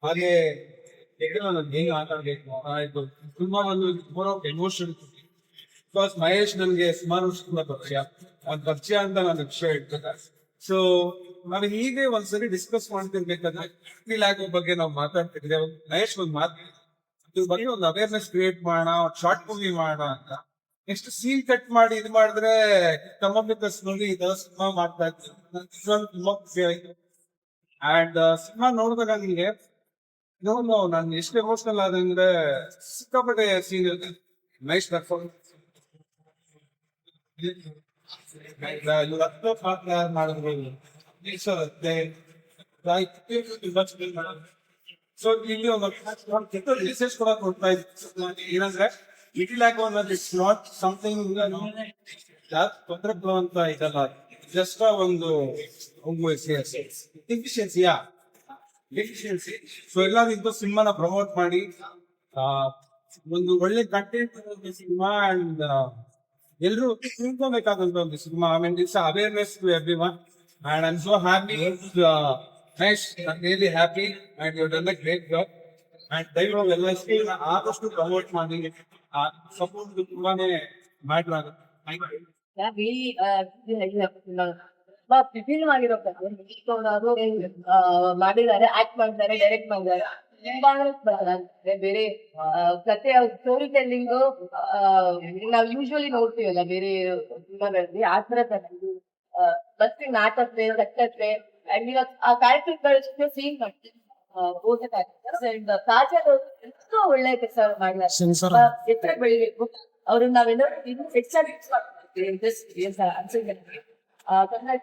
ಹಾಗೆ ಹೆಂಗ್ ಮಾತಾಡ್ಬೇಕು ಆಯ್ತು ತುಂಬಾ ಒಂದು ಎಮೋಷನ್. ಬಿಕಾಸ್ ಮಹೇಶ್ ನನ್ಗೆ ಸುಮಾರು ವರ್ಷದಿಂದ ಪರಿಚಯ, ಒಂದ್ ಪರಿಚಯ ಅಂತ ನಾನು ವಿಷಯ ಹೇಳ್ತೇನೆ. ಸೊ ನಾವು ಹೀಗೆ ಒಂದ್ಸರಿ ಡಿಸ್ಕಸ್ ಮಾಡ್ತಿರ್ಬೇಕಾದ್ರೆ ಲ್ಯಾಗ್ ಬಗ್ಗೆ ನಾವು ಮಾತಾಡ್ತಿದ್ರೆ ಮಹೇಶ್ ಒಂದ್ ಮಾತು ಇದ್ರ ಬಗ್ಗೆ ಒಂದು ಅವೇರ್ನೆಸ್ ಕ್ರಿಯೇಟ್ ಮಾಡೋಣ, ಒಂದು ಶಾರ್ಟ್ ಮೂವಿ ಮಾಡೋಣ ಅಂತ. ನೆಕ್ಸ್ಟ್ ಸೀನ್ ಕಟ್ ಮಾಡಿ ಇದು ಮಾಡಿದ್ರೆ ಕಮಬಿಕಸ್ ನೋಡಿ ಇದೆಲ್ಲ ಸಿನಿಮಾ ಮಾಡ್ತಾ ಇತ್ತು, ತುಂಬಾ ಖುಷಿ ಆಯ್ತು. ಅಂಡ್ ಸಿನಿಮಾ ನೋಡಿದಾಗ ನನಗೆ ನಾನು ಎಷ್ಟು ಎಮೋಷನಲ್ ಆದಂದ್ರೆ ಸಿಕ್ಕಾಪಟ್ಟೆ ಸೀನ್ ಇರುತ್ತೆ. ನೈಸ್ ಪರ್ಫಾರ್ಮೆನ್ಸ್ ಮಾಡಿದ್ರು. ಸೊ ಇಲ್ಲಿ ಒಂದು ಮೆಸೇಜ್ ಕೂಡ ಕೊಡ್ತಾ ಇತ್ತು ಏನಂದ್ರೆ ಲಿಟಲ್ ಆಗೋ ಅನ್ನೋದು ಇಟ್ಸ್ ನಾಟ್ ಸಮಥಿಂಗ್ ತೊಂದರೆ ಕೊಡುವಂತ ಇದಲ್ಲ, ಜಸ್ಟ್ ಒಂದು ಎಫಿಷಿಯನ್ಸಿಯಾ ಡೆಫಿಷಿಯನ್ಸಿ. ಸೊ ಎಲ್ಲದಕ್ಕೂ ಸಿನಿಮಾನ ಪ್ರಮೋಟ್ ಮಾಡಿ ಒಂದು ಒಳ್ಳೆ ಕಂಟೆಂಟ್ ಸಿನಿಮಾ ಅಂಡ್ ಎಲ್ಲರೂ ತಿಳ್ಕೊಬೇಕಾದಂತ ಒಂದು cinema. I mean it's awareness to everyone and I am so happy. Nice, I really happy and you done a great job. And ದಯವಿಟ್ಟು ಎಲ್ಲ ಸ್ಕಿಲ್ನ ಆದಷ್ಟು ಪ್ರಮೋಟ್ ಮಾಡಿ, ಸಪೋರ್ಟ್ ತುಂಬಾನೇ ಮ್ಯಾಟರ್ ಆಗುತ್ತೆ. Thank you. ವಿಭಿನ್ನವಾಗಿರೋ ಕಥೆ ಮಾಡಿದ್ದಾರೆ, ಆಕ್ಟ್ ಮಾಡಿದ್ದಾರೆ, ಡೈರೆಕ್ಟ್ ಮಾಡಿದ್ದಾರೆ. ತುಂಬಾನೇ ಬೇರೆ ಕಥೆಯ ಸ್ಟೋರಿ ಟೆಲ್ಲಿಂಗ್ ನಾವು ಯೂಶುವಲಿ ನೋಡ್ತೀವಲ್ಲ ಬೇರೆ ಸಿನಿಮಾಗಳಲ್ಲಿ, ಆ ತರ ಬಸ್ಸಿ ನಾಟಕತೆ ಕಟ್ಟತ್ತೆ ಅಂಡ್ ಆ ಕ್ಯಾರೆಕ್ಟರ್ ಸೀನ್ ಮಾಡ್ತೀವಿ. ಕಾಜಲ್ ಎಷ್ಟೋ ಒಳ್ಳೆ ಕೆಲಸ ಮಾಡಿದ್ದಾರೆ, ಎತ್ತರ ಬೆಳಿಬೇಕು ಅವ್ರನ್ನ ನಾವೆಲ್ಲರೂ ಇನ್ನೂ ಹೆಚ್ಚಾಗಿ ಕನ್ನಡ